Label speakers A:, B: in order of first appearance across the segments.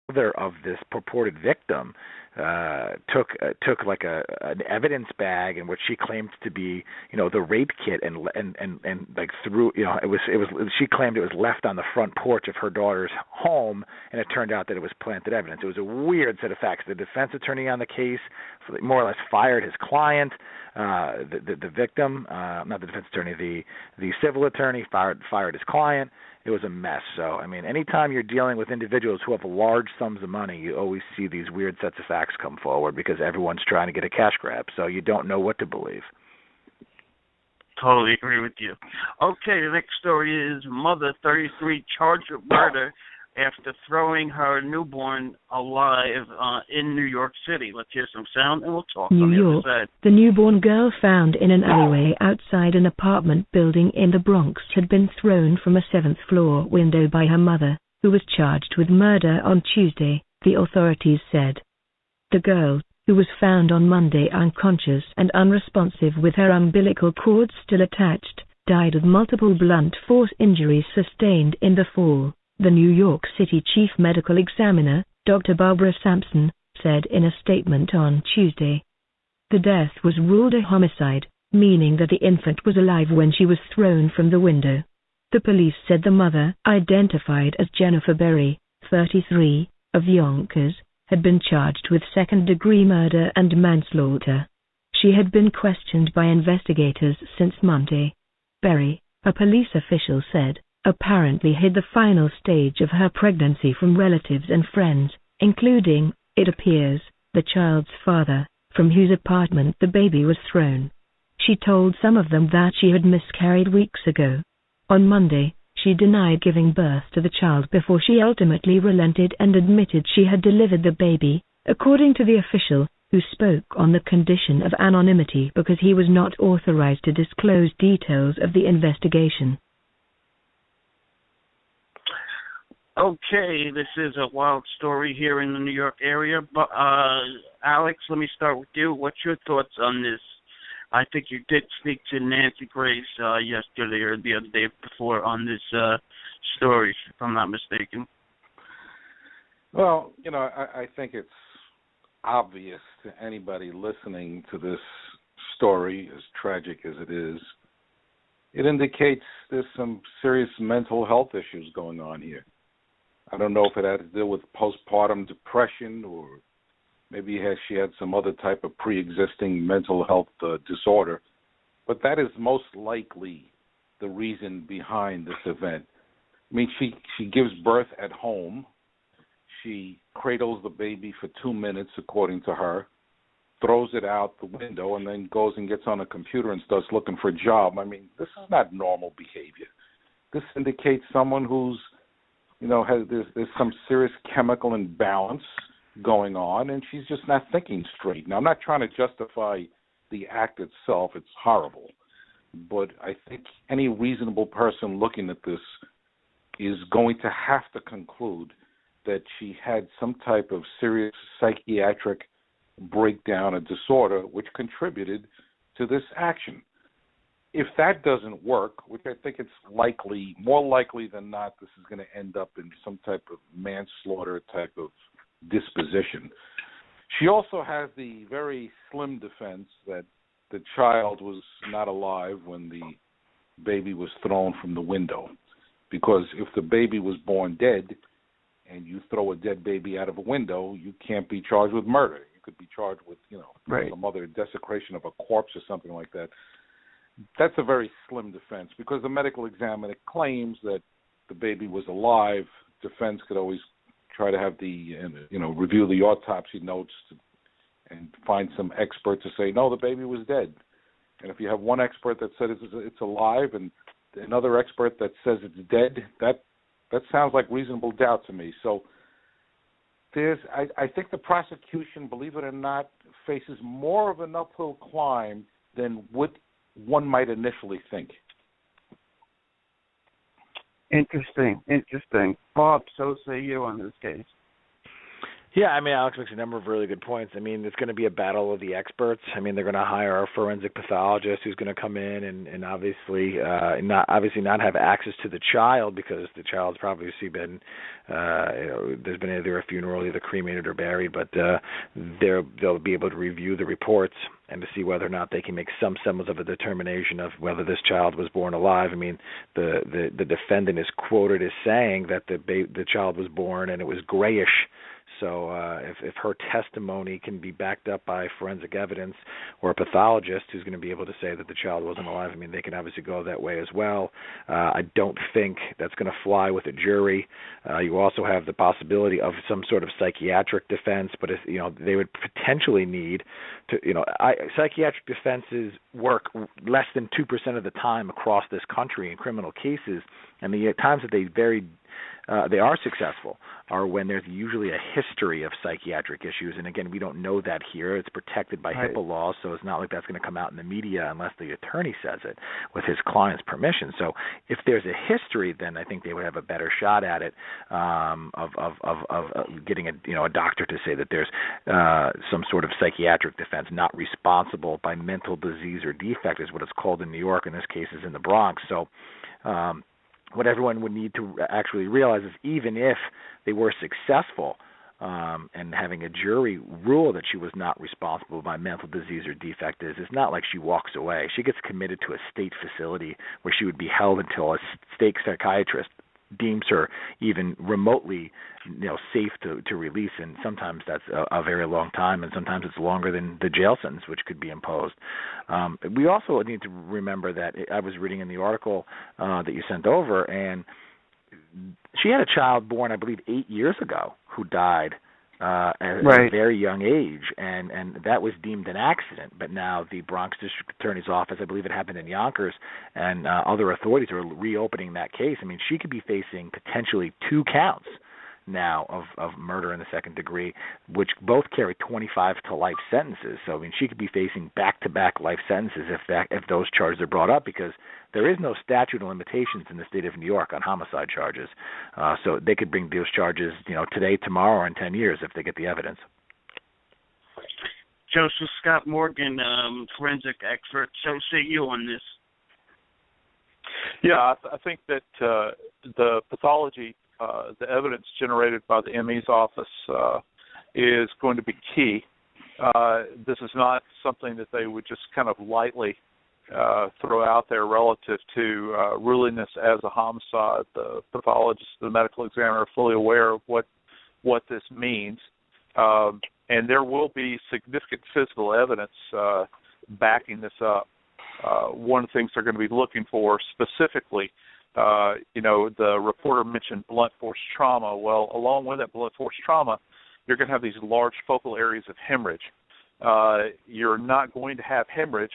A: mother of this purported victim took like an evidence bag in which she claimed to be, the rape kit, and like threw, she claimed it was left on the front porch of her daughter's home, and it turned out that it was planted evidence. It was a weird set of facts. The defense attorney on the case more or less fired his client. The victim, not the defense attorney, the civil attorney fired his client. It was a mess. So, I mean, anytime you're dealing with individuals who have large sums of money, you always see these weird sets of facts come forward because everyone's trying to get a cash grab. So you don't know what to believe.
B: Totally agree with you. Okay, the next story is mother 33 charged with murder after throwing her newborn alive in New York City. Let's hear some sound and we'll talk on the other side.
C: The newborn girl found in an alleyway outside an apartment building in the Bronx had been thrown from a 7th-floor window by her mother, who was charged with murder on Tuesday, the authorities said. The girl, who was found on Monday unconscious and unresponsive with her umbilical cord still attached, died of multiple blunt force injuries sustained in the fall. The New York City Chief Medical Examiner, Dr. Barbara Sampson, said in a statement on Tuesday. The death was ruled a homicide, meaning that the infant was alive when she was thrown from the window. The police said the mother, identified as Jennifer Berry, 33, of Yonkers, had been charged with second-degree murder and manslaughter. She had been questioned by investigators since Monday. Berry, a police official said, apparently hid the final stage of her pregnancy from relatives and friends, including, it appears, the child's father, from whose apartment the baby was thrown. She told some of them that she had miscarried weeks ago. On Monday, she denied giving birth to the child before she ultimately relented and admitted she had delivered the baby, according to the official, who spoke on the condition of anonymity because he was not authorized to disclose details of the investigation.
B: Okay, this is a wild story here in the New York area, but Alex, let me start with you. What's your thoughts on this? I think you did speak to Nancy Grace yesterday or the other day before on this story, if I'm not mistaken.
D: Well, I think it's obvious to anybody listening to this story, as tragic as it is, it indicates there's some serious mental health issues going on here. I don't know if it had to do with postpartum depression or maybe she had some other type of pre-existing mental health disorder, but that is most likely the reason behind this event. I mean, she gives birth at home. She cradles the baby for 2 minutes, according to her, throws it out the window, and then goes and gets on a computer and starts looking for a job. I mean, this is not normal behavior. This indicates someone who's there's some serious chemical imbalance going on, and she's just not thinking straight. Now, I'm not trying to justify the act itself. It's horrible. But I think any reasonable person looking at this is going to have to conclude that she had some type of serious psychiatric breakdown or disorder which contributed to this action. If that doesn't work, which I think it's likely, more likely than not, this is going to end up in some type of manslaughter type of disposition. She also has the very slim defense that the child was not alive when the baby was thrown from the window. Because if the baby was born dead and you throw a dead baby out of a window, you can't be charged with murder. You could be charged with, some other desecration of a corpse or something like that. That's a very slim defense because the medical examiner claims that the baby was alive. Defense could always try to have review the autopsy notes and find some expert to say, no, the baby was dead. And if you have one expert that says it's alive and another expert that says it's dead, that sounds like reasonable doubt to me. So I think the prosecution, believe it or not, faces more of an uphill climb than what one might initially think.
B: Interesting. Bob, so say you on this case.
A: Yeah, I mean, Alex makes a number of really good points. I mean, it's going to be a battle of the experts. I mean, they're going to hire a forensic pathologist who's going to come in and obviously not have access to the child because the child's probably been there's been either a funeral, either cremated or buried, but they'll be able to review the reports and to see whether or not they can make some semblance of a determination of whether this child was born alive. I mean, the defendant is quoted as saying that the child was born and it was grayish. So if her testimony can be backed up by forensic evidence or a pathologist who's going to be able to say that the child wasn't alive, I mean, they can obviously go that way as well. I don't think that's going to fly with a jury. You also have the possibility of some sort of psychiatric defense, but if, they would potentially need to, psychiatric defenses work less than 2% of the time across this country in criminal cases, and the times that they are successful are when there's usually a history of psychiatric issues. And again, we don't know that here. It's protected by HIPAA laws, so it's not like that's going to come out in the media unless the attorney says it with his client's permission. So if there's a history, then I think they would have a better shot at it of getting a doctor to say that there's some sort of psychiatric defense, not responsible by mental disease or defect is what it's called in New York. In this case, is in the Bronx. So what everyone would need to actually realize is even if they were successful and having a jury rule that she was not responsible by mental disease or defect it's not like she walks away. She gets committed to a state facility where she would be held until a state psychiatrist deems her even remotely safe to release, and sometimes that's a very long time, and sometimes it's longer than the jail sentence which could be imposed. We also need to remember that I was reading in the article that you sent over, and she had a child born, I believe, 8 years ago who died at a very young age, and that was deemed an accident. But now the Bronx District Attorney's Office, I believe it happened in Yonkers, and other authorities are reopening that case. I mean, she could be facing potentially 2 counts now of murder in the second degree, which both carry 25 to life sentences. So I mean, she could be facing back-to-back life sentences if those charges are brought up, because there is no statute of limitations in the state of New York on homicide charges. So they could bring those charges, today, tomorrow, or in 10 years if they get the evidence.
B: Joseph Scott Morgan, forensic expert. So say you on this.
E: Yeah, I think that the pathology, the evidence generated by the ME's office is going to be key. This is not something that they would just kind of lightly throw out there relative to ruling this as a homicide. The pathologist, the medical examiner, are fully aware of what this means. And there will be significant physical evidence backing this up. One of the things they're going to be looking for specifically, the reporter mentioned blunt force trauma. Well, along with that blunt force trauma, you're going to have these large focal areas of hemorrhage. You're not going to have hemorrhage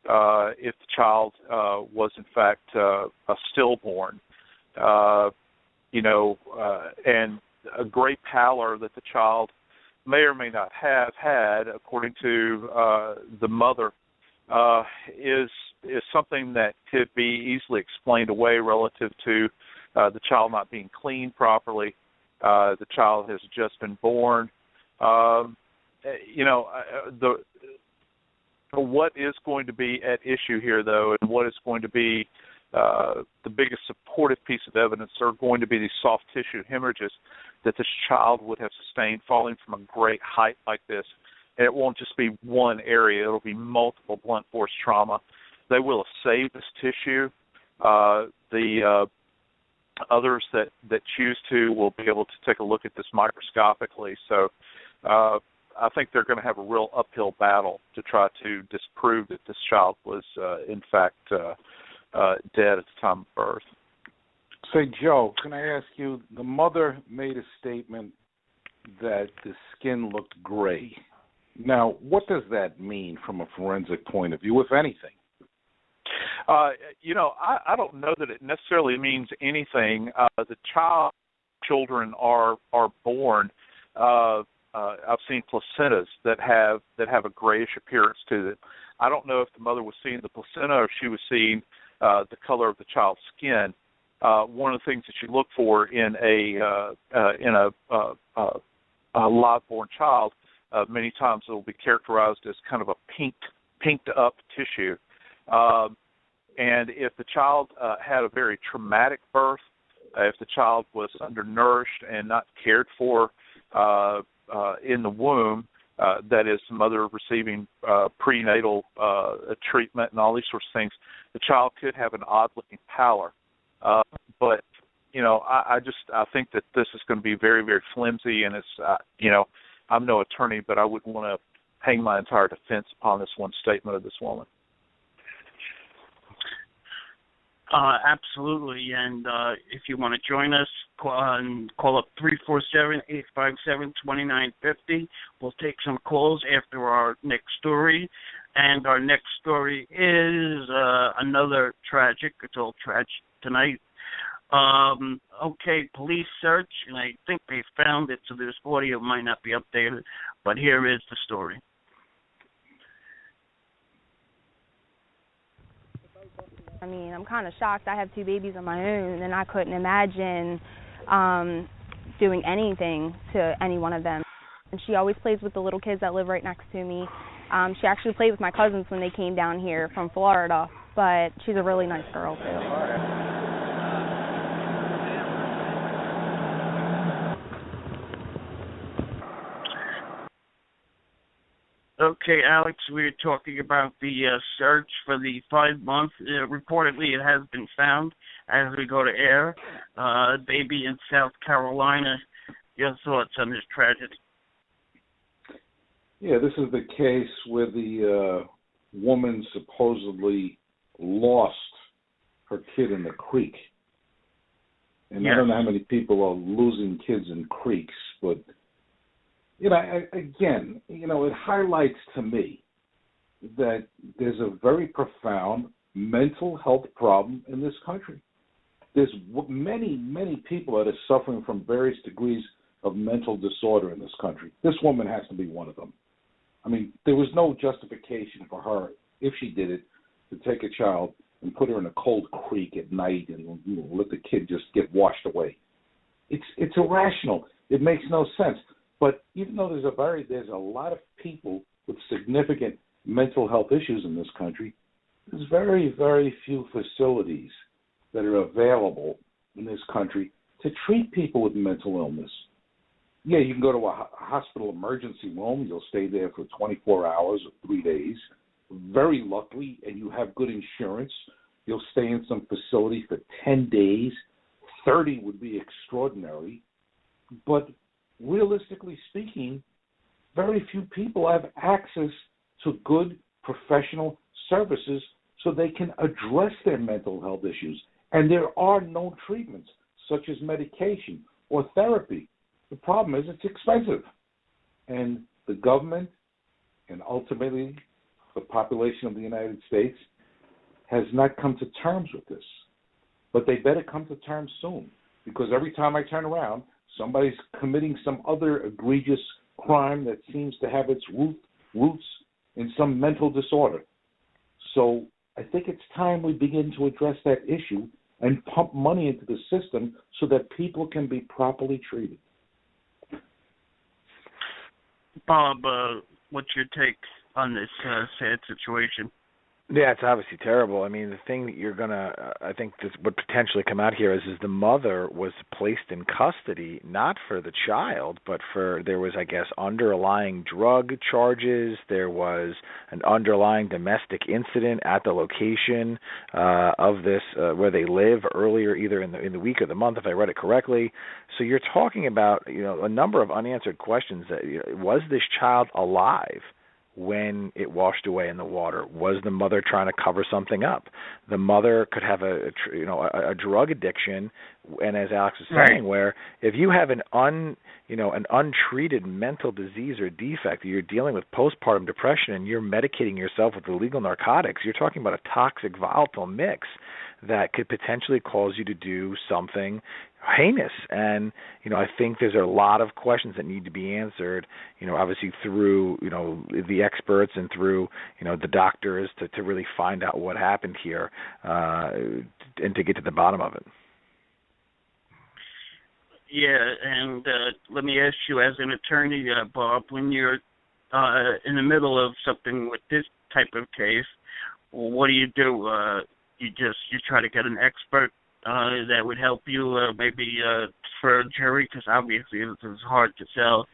E: if the child was, in fact, a stillborn. And a gray pallor that the child may or may not have had, according to the mother, is something that could be easily explained away relative to the child not being cleaned properly. The child has just been born. What is going to be at issue here, though, and what is going to be the biggest supportive piece of evidence are going to be these soft tissue hemorrhages that this child would have sustained falling from a great height like this. And it won't just be one area. It'll be multiple blunt force trauma. They will have saved this tissue. The others that choose to will be able to take a look at this microscopically. So I think they're going to have a real uphill battle to try to disprove that this child was, in fact, dead at the time of birth.
D: Say, Joe, can I ask you, the mother made a statement that the skin looked gray. Now, what does that mean from a forensic point of view, if anything?
E: I don't know that it necessarily means anything. The children are born. I've seen placentas that have a grayish appearance to them. I don't know if the mother was seeing the placenta or if she was seeing the color of the child's skin. One of the things that you look for in a live-born child, many times it will be characterized as kind of a pinked up tissue. And if the child had a very traumatic birth, if the child was undernourished and not cared for in the womb, that is, the mother receiving prenatal treatment and all these sorts of things, the child could have an odd-looking pallor. But I think that this is going to be very, very flimsy, and it's I'm no attorney, but I wouldn't want to hang my entire defense upon this one statement of this woman.
B: Absolutely, and if you want to join us, call up 347-857-2950. We'll take some calls after our next story, and our next story is another tragic. It's all tragic tonight. Police search, and I think they found it, so this audio might not be updated, but here is the story.
F: I mean, I'm kind of shocked. I have 2 babies of my own, and I couldn't imagine doing anything to any one of them. And she always plays with the little kids that live right next to me. She actually played with my cousins when they came down here from Florida, but she's a really nice girl, too.
B: Okay, Alex, we were talking about the search for the 5 months. Reportedly, it has been found as we go to air. Baby in South Carolina. Your thoughts on this tragedy?
D: Yeah, this is the case where the woman supposedly lost her kid in the creek. And yes. I don't know how many people are losing kids in creeks, but it highlights to me that there's a very profound mental health problem in this country. There's many, many people that are suffering from various degrees of mental disorder in this country. This woman has to be one of them. I mean, there was no justification for her, if she did it, to take a child and put her in a cold creek at night and let the kid just get washed away. It's irrational. It makes no sense. But even though there's a lot of people with significant mental health issues in this country, there's very, very few facilities that are available in this country to treat people with mental illness. Yeah, you can go to a hospital emergency room. You'll stay there for 24 hours or 3 days. Very lucky, and you have good insurance, you'll stay in some facility for 10 days. 30 would be extraordinary. But realistically speaking, very few people have access to good professional services so they can address their mental health issues. And there are no treatments, such as medication or therapy. The problem is it's expensive. And the government and ultimately the population of the United States has not come to terms with this. But they better come to terms soon, because every time I turn around, somebody's committing some other egregious crime that seems to have its roots in some mental disorder. So I think it's time we begin to address that issue and pump money into the system so that people can be properly treated.
B: Bob, what's your take on this sad situation?
A: Yeah, it's obviously terrible. I mean, the thing that I think this would potentially come out here is the mother was placed in custody, not for the child, but there was, I guess, underlying drug charges. There was an underlying domestic incident at the location of this, where they live earlier, either in the week or the month, if I read it correctly. So you're talking about, a number of unanswered questions. That was this child alive when it washed away in the water? Was the mother trying to cover something up? The mother could have a drug addiction, and as Alex was saying, where if you have an untreated mental disease or defect, you're dealing with postpartum depression and you're medicating yourself with illegal narcotics, you're talking about a toxic, volatile mix that could potentially cause you to do something heinous. And, I think there's a lot of questions that need to be answered, obviously through, the experts and through, the doctors to really find out what happened here and to get to the bottom of it.
B: Yeah, and let me ask you, as an attorney, Bob, when you're in the middle of something with this type of case, what do? You try to get an expert that would help you maybe for a jury, because obviously this is hard to sell.